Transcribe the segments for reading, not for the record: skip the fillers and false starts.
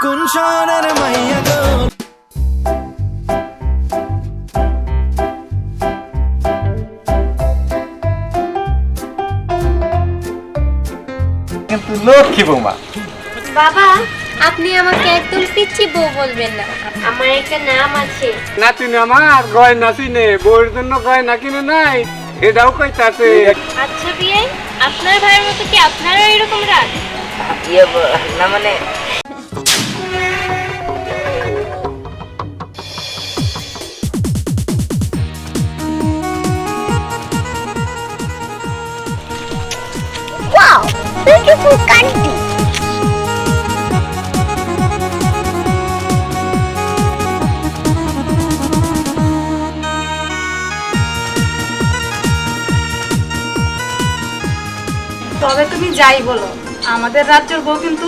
কোন শহরের মাইয়া গো কিন্তু লক্ষ্মী বৌমা। বাবা, আপনি আমাকে একদম পিচ্চি বউ বলবেন না, আমার একটা নাম আছে। নাতিন আমার গয়না চিনে, বউয়ের জন্য গয়না কিনে নাই, এটাও কইতাছে। আচ্ছা বিয়ে, আপনার ভাইয়ের মতো কি আপনারও এরকম রাগ? না মানে Wow, beautiful country. তবে তুমি যাই বলো, আমাদের রাজ্যের বউ কিন্তু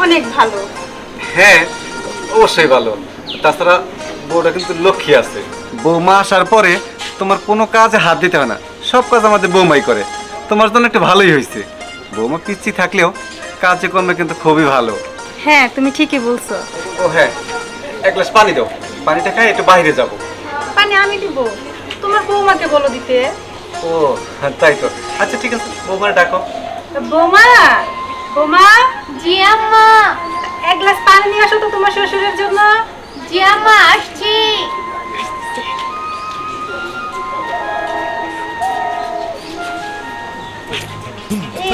অনেক ভালো। হ্যাঁ অবশ্যই ভালো, তাছাড়া বউটা কিন্তু লক্ষ্মী আছে। বৌমা আসার পরে তোমার কোনো কাজে হাত দিতে হয় না, সব কাজ আমাদের বৌমাই করে। তোমার জন্য একটু ভালোই হয়েছে। বৌমা পিচ্ছি থাকলেও কাজে কর্মে কিন্তু খুবই ভালো। হ্যাঁ, তুমি ঠিকই বলছো। ও হ্যাঁ, এক গ্লাস পানি দাও, পানিটা খাই একটু বাইরে যাব। পানি আমি দিব, তোমার বৌমাকে বলো দিতে। ও তাই তো, আচ্ছা ঠিক আছে, বৌমার ডাকো। বৌমা, বৌমা, জি আম্মা। এক গ্লাস পানি নিয়ে আসো তো তোমার শ্বশুরের জন্য। জি আম্মা, আসছি।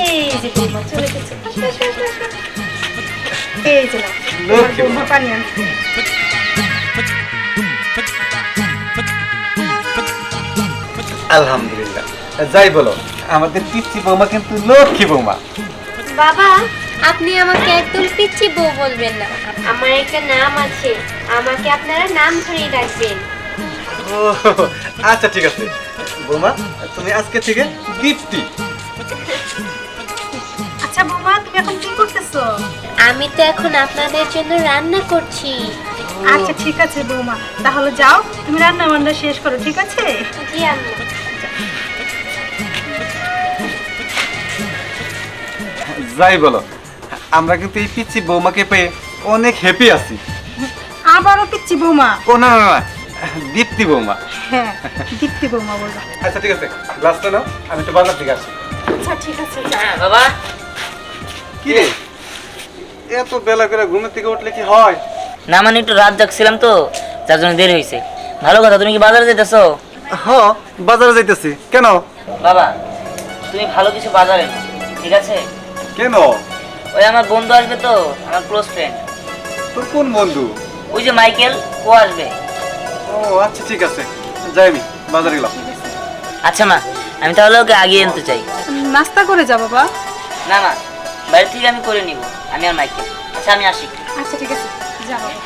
এই যে বৌমা চলে গেছে। এই যে নাও, তোমার বৌমা পানি আনছে। আলহামদুলিল্লাহ। যাই বলো, আমাদের পিচ্ছি বৌমা কিন্তু লক্ষ্মী বৌমা। বাবা, আপনি আমাকে একদম পিচ্চি বউ বলবেন না, আমার একটা নাম আছে, আমাকে আপনারা নাম ধরেই ডাকবেন। ও আচ্ছা ঠিক আছে বৌমা, তুমি আজকে থেকে দীপ্তি। আচ্ছা বৌমা, তুমি এখন কি করতেছো? আমি তো এখন আপনাদের জন্য রান্না করছি। আচ্ছা ঠিক আছে বৌমা, তাহলে যাও তুমি রান্না বান্না শেষ করো, ঠিক আছে? জি আম্মা। যাই বলো, আমরা কিন্তু এই পিচ্ছি বৌমাকে পেয়ে অনেক হ্যাপি আছি। আবারও পিচ্চি বৌমা? ও না না না, দীপ্তি বৌমা। হ্যাঁ, দীপ্তি বৌমা বলবো। আচ্ছা ঠিক আছে, গ্লাসটা নাও, আমি একটু বাজার থেকে আসি। আচ্ছা ঠিক আছে, যাও। হ্যাঁ বাবা, কি রে, এত বেলা করে ঘুমের থেকে উঠলে কি হয়? না মানে একটু রাত জাগছিলাম তো, যার জন্য দেরি হয়েছে। ভালো কথা, তুমি কি বাজারে যেতেছো? হ, বাজারে যাইতেছি। কেন? বাবা, তুমি ভালো কিছু বাজারে এনো, ঠিক আছে? কেন? ওই আমার বন্ধু আসবে তো, আমার ক্লোজ ফ্রেন্ড। তোর কোন বন্ধু? ওই যে মাইকেল, ও আসবে। ও আচ্ছা ঠিক আছে, যাই আমি বাজারে গেলাম। আচ্ছা মা, আমি তাহলে ওকে আগিয়ে আনতে চাই। নাস্তা করে যাও বাবা। না মা, বাড়ি থেকে আমি করে নিব, আমি আর মাইকেল। আচ্ছা আমি আসি। আচ্ছা ঠিক আছে, যাও বাবা।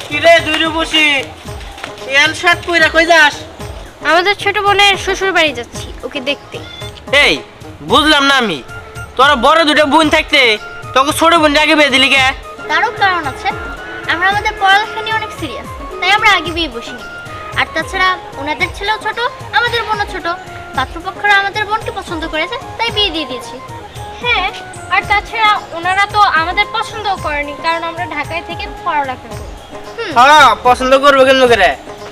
কিরে দুইরে বসি এল শার্ট পইরা কই যাস? আমাদের ছোট বোনের শ্বশুর বাড়ি যাচ্ছি, ওকে দেখতে। এই বুঝলাম না আমি, তোরা বড় দুটো বোন থাকতে তোকে ছোট বোন আগে বিয়ে দিলি কে? কারণ আছে, আমরা আমাদের পড়ালেখা নিয়ে অনেক সিরিয়াস, তাই আমরা আগে বিয়ে বসিনি। আর তাছাড়া ওনাদের ছেলেও ছোট, আমাদের বোনও ছোট, পাত্রপক্ষরা আমাদের বোনকে পছন্দ করেছে, তাই বিয়ে দিয়ে দিয়েছি। হ্যাঁ, আর তাছাড়া ওনারা তো আমাদের পছন্দও করেনি, কারণ আমরা ঢাকায় থেকে পড়ালেখা করি। হ্যাঁ, পছন্দ করবো কেন করে?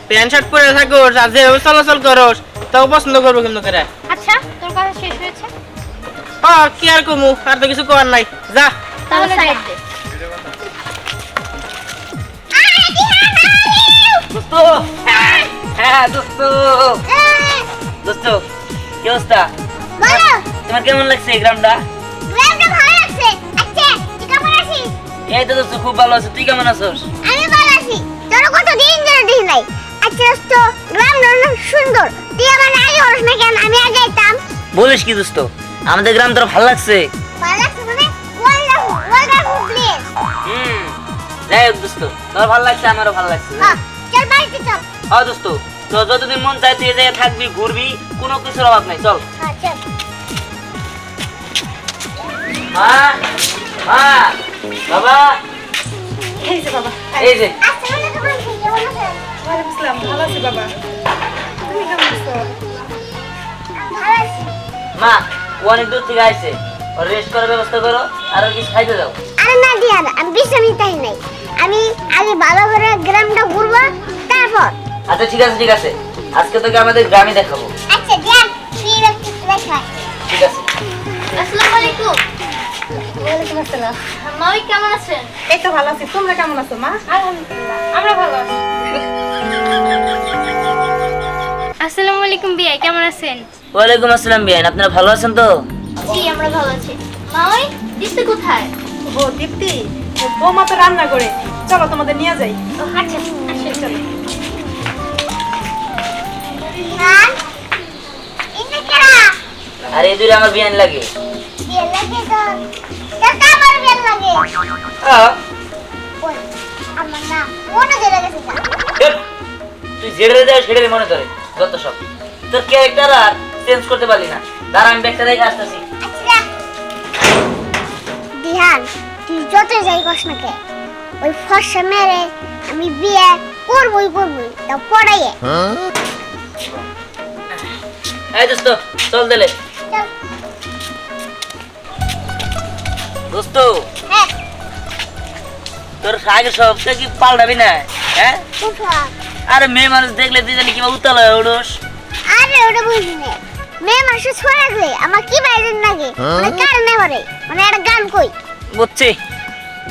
প্যান্ট শার্ট পরে থাকোস আর যেভাবে চলাচল করস তাও পছন্দ করবো কেন করে? আচ্ছা, তোর কথা শেষ হয়েছে? হ্যাঁ, কি আর কমু, আর তো কিছু করার নাই, যা। তাহলে সাইড দে। দোস্ত, হ্যাঁ দোস্ত, দোস্ত কি অবস্থা? বলো, তোমার কেমন লাগছে এই গ্রামটা? গ্রামটা ভালো লাগছে। আচ্ছা, তুই কেমন আছিস? এই তো দোস্ত খুব ভালো আছো, তুই কেমন আছোস? আমি ভালো আছি। তোর কত দিন ধরে দেখি নাই। আচ্ছা দোস্ত, গ্রামটা অনেক সুন্দর। তুই আমার আগে হস না কেন? আমি আগে যেতাম। বলিস কি দোস্ত, আমাদের গ্রাম তোর ভালো লাগছে? ভালো লাগছে মানে ওয়ান্ডারফুল প্লেস। যাই হোক দোস্ত, তোর ভালো লাগছে, আমারও ভালো লাগছে। হ্যাঁ, চল বাড়িতে চল। হ্যাঁ দোস্ত, তোর যতদিন মন চায় তুই এই জায়গায় থাকবি, ঘুরবি, কোনো কিছুর অভাব নাই, চল। হ্যাঁ চল। মা, মা, বাবা, এই যে বাবা। এই যে আসসালামু আলাইকুম, কেমন আছেন? ওয়ালাইকুম আসসালাম, ভালো আছি বাবা। তুমি কেমন আছো? ভালো আছি। মা, ও অনেক দূর থেকে আসছে, ওর রেস্ট করার ব্যবস্থা করো আর ওর কিছু খাইতে দাও। আরে না দিয়ান, আমি বিশ্রামই তাই নাই। আমি আগে ভালো করে গ্রামটা ঘুরবো, তারপর। আচ্ছা ঠিক আছে ঠিক আছে, আজকে তোকে আমাদের গ্রামে দেখাবো। আচ্ছা দিয়ান, ফির একটু দেখা। ঠিক আছে। আসসালামু আলাইকুম। ওয়ালাইকুম আসসালাম। মামি কেমন আছেন? এই তো ভালো আছি, তোমরা কেমন আছো মা? আলহামদুলিল্লাহ আমরা ভালো আছি। আসসালামু আলাইকুম বিয়াই, কেমন আছেন? ওয়ালাইকুম আসসালাম বিয়ান, আপনারা ভালো আছেন তো? জি আমরা ভালো আছি। মামি দিতে কোথায়? ও দীপ্তি, বৌমা তো রান্না করে, চলো তোমাদের নিয়ে যাই। ও আচ্ছা আসেন চলো। দিয়ান, ইন্নে কেরা? আর এই দূরে আমার বিয়ান লাগে। বিয়ে লাগে তো। কাকা আমার বিয়ে লাগে। ওই, আমার না মনে ধরে গেছে যা। ধ্যাৎ, তুই যেটা দেয় সেটাই মনে করে যত সব। তোর ক্যারেক্টার আর চেঞ্জ করতে পারলি না। দাঁড়া আমি ব্যাগটা রেখে আসতেছি। আচ্ছা দিয়ান, তুই যত যাই কস না কে, ওই ফর্সা মেরে আমি বিয়ে করবই তা পড়াইয়ে। এই দোস্ত চল দিলে। চল। দোস্ত হ্যাঁ, তোর আগে সবটা কি পাল্টাবি না? হ্যাঁ উঠা। আরে মেয়ে মানুষ দেখলে তুই জানি কিবা উত্তাল হয়ে উঠোস। আরে ওটা বুঝি না, মেয়ে মানুষের ছোঁয়া লাগলে আমার কি বাইরে লাগে, মানে কারণে পারে, মানে একটা গান কই। বুঝছি,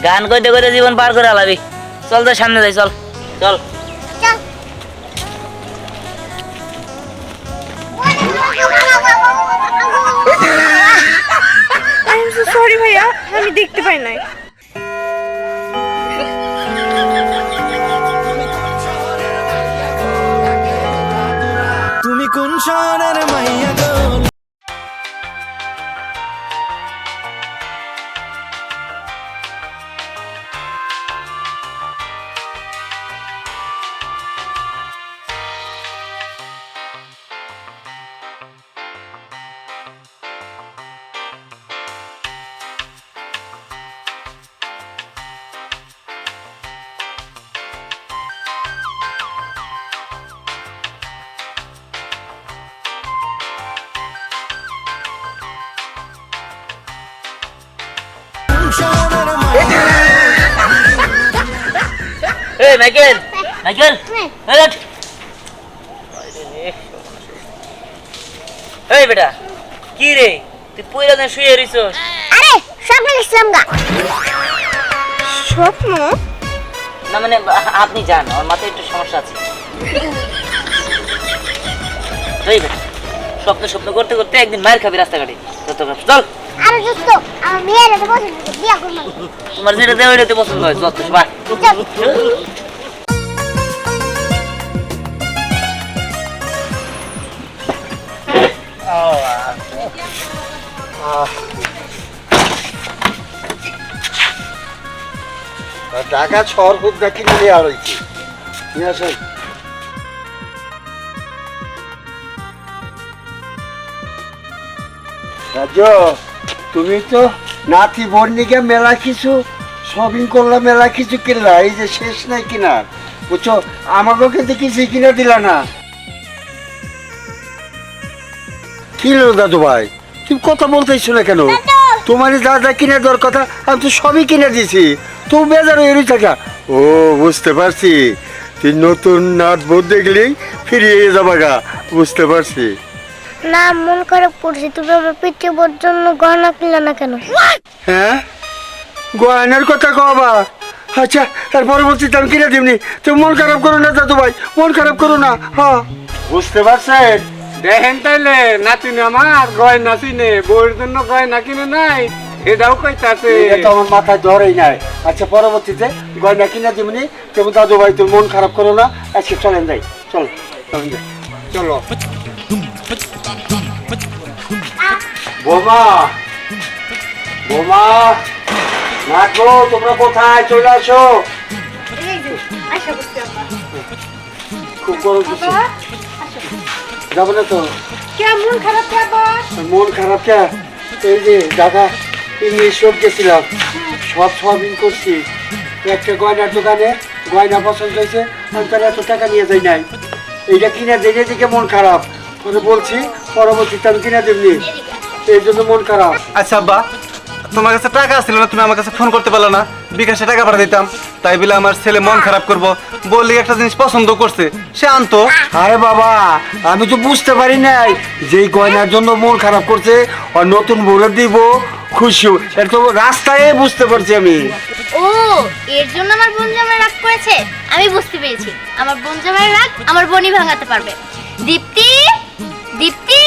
গান কইতে কইতে জীবন পার করে আলাবি। চল তো সামনে যাই, চল চল। চল। আই এম সো সরি ভাইয়া, আমি দেখতে পাই নাই। তুমি কোন শহরের মাইয়া গো? কোন শহরের মাইয়া? এই মাইকেল, মাইকেল এই ওঠ। এই বেটা কি রে, তুই পুরা দিন শুয়ে রইছস? আরে স্বপ্ন দেখছিলাম গা। স্বপ্ন? না মানে আপনি জান, আমার মাথায় একটু সমস্যা আছে। এই বেটা স্বপ্ন স্বপ্ন করতে করতে একদিন মায়ের খাবি রাস্তাঘাটে। চল। আরে দোস্ত, আমার মেয়ের এটা পছন্দ, বিয়া করবো। তোমার যেটা দেওয়া ওইটাতে পছন্দ হয়, যত সবাই। চল। টাকা ছর খুব দেখি নিয়ে আর হয়েছে নিয়ে আসেন। রাজ্য, তুমি তো নাতি বর্ণিকে মেলা কিছু শপিং করলা, মেলা কিছু কিনলা, এই যে শেষ নাই কিনার, বুঝছো? আমাকেও কিন্তু কিছু কিনে দিলা না। কি হলো দাদু ভাই, তুমি কথা বলতেছো না কেন? তোমার যা যা কিনে দেওয়ার কথা আমি তো সবই কিনে দিয়েছি, তুমি বেজার হয়ে রয়েছে। ও বুঝতে পারছি, তুই নতুন নাট বোধ দেখলেই ফিরিয়ে যাবা গা, বুঝতে পারছি। না, মন খারাপ করছি, তুমি আমার পিতৃবোর জন্য গহনা কিনলে না কেন? হ্যাঁ, গয়নার কথা কবা? আচ্ছা, তার পরবর্তীতে আমি কিনে দিবনি। তুমি মন খারাপ করো না দাদু ভাই, মন খারাপ করো না। হ্যাঁ বুঝতে পারছেন? দেখেন তাইলে নাতিনি আমার গয়না চিনে, বউয়ের জন্য গয়না কিনে নাই, এটাও কইতাছে। এটা তো আমার মাথায় ধরেই নাই। আচ্ছা, পরবর্তীতে গয়না কিনে দিবনি। তুমি দাদু ভাই তুমি মন খারাপ করো না। আজকে চলেন যাই, চলো চলেন যাই, চলো। বোমা, বোমা, নাচবো, তোমরা কোথায়? চলে আসো। এই যে আয়শা বসছে আপা। খুব গরম দিচ্ছে, যাবো না তো? কেমন খারাপ বাবা? মন খারাপ কে? এই যে দাদা ইংলিশ রোড গেছিলাম, সব শপিং করছি। একটা গয়নার দোকানে গয়না পছন্দ হয়েছে, আমি তার এত টাকা নিয়ে যাই নাই। এইটা কিনে দেখে দেখে মন খারাপ করে বলছি, পরবর্তীতে আমি কিনে দেবনি। এই জন্য মন খারাপ। আচ্ছা আব্বা, তোমার কাছে টাকা ছিল না, তুমি আমার কাছে ফোন করতে পারলো না, বিকাশে টাকা পাঠা দিতাম, তাই বলে আমার ছেলে মন খারাপ করবো বললি একটা জিনিস পছন্দ করছে সে আনতো। আরে বাবা, আমি তো বুঝতে পারি নাই যেই গয়নার জন্য মন খারাপ করছে আর নতুন বলে দিব খুশি, এটা তো রাস্তায় বুঝতে পারছি আমি। ও, এর জন্য আমার বোন জামাই রাগ করেছে। আমি বুঝতে পেরেছি, আমার বোন জামাই রাগ আমার বোনই ভাঙাতে পারবে। দীপ্তি, দীপ্তি,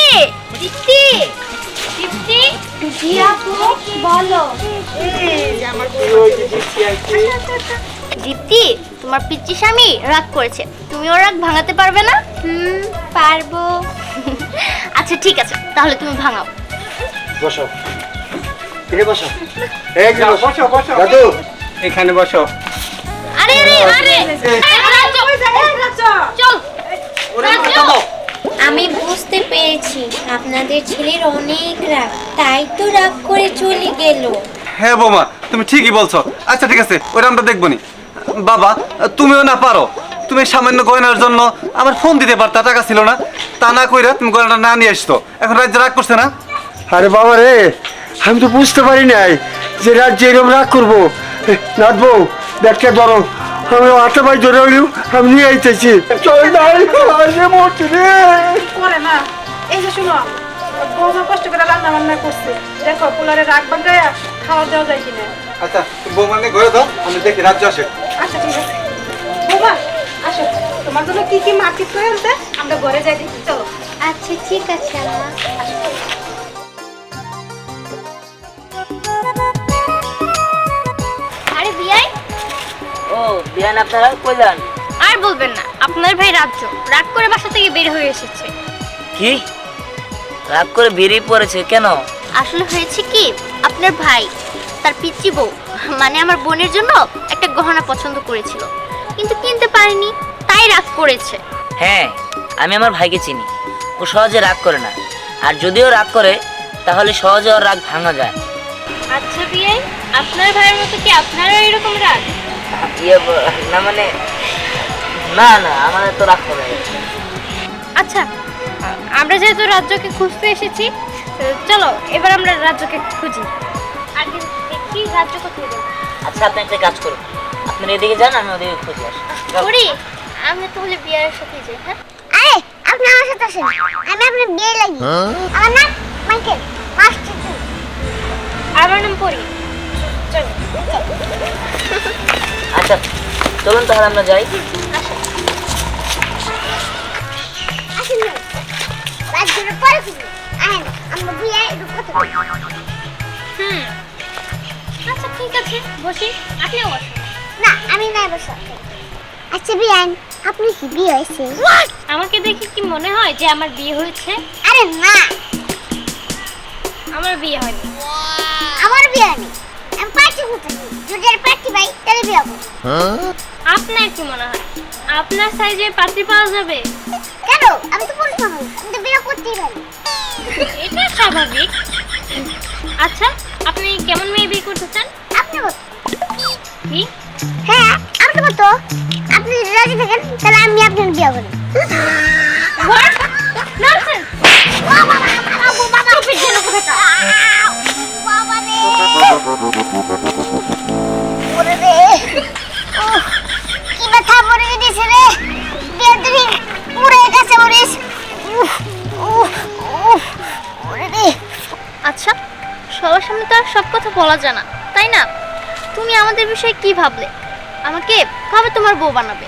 দীপ্তি, দীপ্তি। জি আপু, বলো। দীপ্তি, তোমার পিচ্চি স্বামী রাগ করেছে, তুমি ওর রাগ ভাঙাতে পারবে না? পারবো। আচ্ছা ঠিক আছে, তাহলে তুমি ভাঙাও। বসো, এখানে বসো, এই যে বসো, দাদু এখানে বসো। আরে আরে আরে, চল। আমি বুঝতে পেরেছি আপনাদের ছেলের অনেক রাগ, তাই তো রাগ করে চলে গেল। হ্যাঁ বৌমা, তুমি ঠিকই বলছো। আচ্ছা ঠিক আছে, ওটা আমরা দেখবো নি। বাবা, তুমিও না পারো, তুমি সামান্য গয়নার জন্য আমার ফোন দিতে পারতা, টাকা ছিল না, তা না কইরা তুমি গয়নাটা না নিয়ে আসতো, এখন রাজ্য রাগ করছে না? আরে বাবা রে, আমি তো বুঝতে পারি নাই যে রাজ্যে এরকম রাগ করবো। নাথবো, ব্যাগটা ধরো, আমি হাতে পাই ধরে হইলেও আমি নিয়ে আইতেছি। চল না মরছি রে। করে না। এই যে শুনো, বৌমা কষ্ট করে রান্না বান্না করছে, দেখো পোলারে রাগ বাঙ্গায়া খাওয়া দেওয়া যায় কিনা। আচ্ছা বৌমা নিয়ে ঘরে দাও, আমি দেখি রাজ্য আসে। আচ্ছা ঠিক আছে বৌমা, আসো, তোমার জন্য কি কি মার্কেট করে আনতে আমরা ঘরে যাই দেখি, চলো। আচ্ছা ঠিক আছে আম্মা। আরে বিয়াই, ও বিয়ান, আপনারা কই যান? আর বলবেন না, আপনার ভাই রাজ্য রাগ করে বাসা থেকে বের হয়ে এসেছে। কি রাগ করে বেরিয়ে পড়েছে কেন? আসলে হয়েছে কি, আপনার ভাই তার পিচ্চি বউ মানে আমার বোনের জন্য একটা গহনা পছন্দ করেছিল, কিন্তু কিনতে পারেনি, তাই রাগ করেছে। হ্যাঁ, আমি আমার ভাইকে চিনি, ও সহজে রাগ করে না, আর যদিও রাগ করে তাহলে সহজে ওর রাগ ভাঙা যায়। আচ্ছা বিয়াই, আপনার ভাইয়ের মতো কি আপনারও এরকম রাগ? না মানে, না না, আমাদের তো রাগ করে। আচ্ছা, আমরা যেহেতু রাজ্যকে খুঁজতে এসেছি, চলো এবার আমরা রাজ্যকে খুঁজি। আগে দেখি রাজ্য কোথায় যাবে। আচ্ছা, আপনি একটা কাজ করুন, আপনার এদিকে যান, আমি ওদিকে খুঁজে আসি। করি, আমরা তাহলে বিয়ারের সাথে যাই। হ্যাঁ, আরে আপনি আমার সাথে আসেন, আমি আপনার বিয়ে লাগি। আমার নাম মাইকেল, মাস্টার। আমার নাম পরি। চলো। আচ্ছা চলুন তাহলে আমরা যাই। আসেন না, রাজ্যের পরে খুঁজি। আহেন, আমরা বিয়ে করতে পারি। আচ্ছা ঠিক আছে, বসি, আপনিও বসুন। না, আমি নাই বসে। আচ্ছা বিয়ান, আপনি কি বিয়ে হয়েছে? আমাকে দেখে কি মনে হয় যে আমার বিয়ে হয়েছে? আরে না, আমার বিয়ে হয়নি। আমার বিয়ে হয়নি। আমি পার্টি করতেছি, যদি আর পার্টি পাই তাহলে বিয়ে হবো। আপনার কি মনে হয় আপনার সাইজে পাত্রী পাওয়া যাবে? কেন? আমি তো পুরুষ মানুষ, আমি তো বিয়ে করতেই পারি। এটা স্বাভাবিক। আচ্ছা, আপনি কেমন মেয়ে বিয়ে করতে চান? আপনি বলুন। কি? হ্যাঁ, আমি তো বলতো, আপনি যদি রাজি থাকেন তাহলে আমি আপনার বিয়ে করি। What? Nonsense! বাবা রে, ওরে রে, উফ, কি ব্যথা পড়ে গেছে রে, বেদরি পুড়ে গেছে মরিস। উফ, উফ, উফ, ওরে রে। আচ্ছা, সবার সামনে তো আর সব কথা বলা যায় না, তাই না? তুমি আমাদের বিষয়ে কি ভাবলে? আমাকে কবে তোমার বউ বানাবে?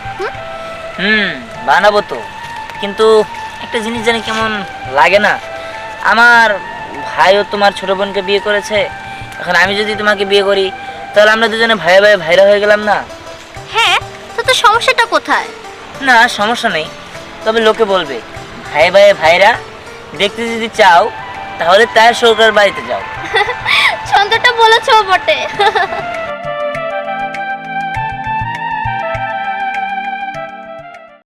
বানাবো তো, কিন্তু একটা জিনিস জানি কেমন লাগে না, আমার ভাইও তোমার ছোট বোনকে বিয়ে করেছে, এখন আমি যদি তোমাকে বিয়ে করি তাহলে আমরা দুজনে ভাই ভাই ভাইরা হয়ে গেলাম না? হ্যাঁ, তাতে সমস্যাটা কোথায়? না, সমস্যা নেই, তবে লোকে বলবে ভাই ভাই ভাইরা, দেখতে যদি চাও তাহলে তার সরকার বাড়িতে যাও। ছন্দটা বলেছো বটে।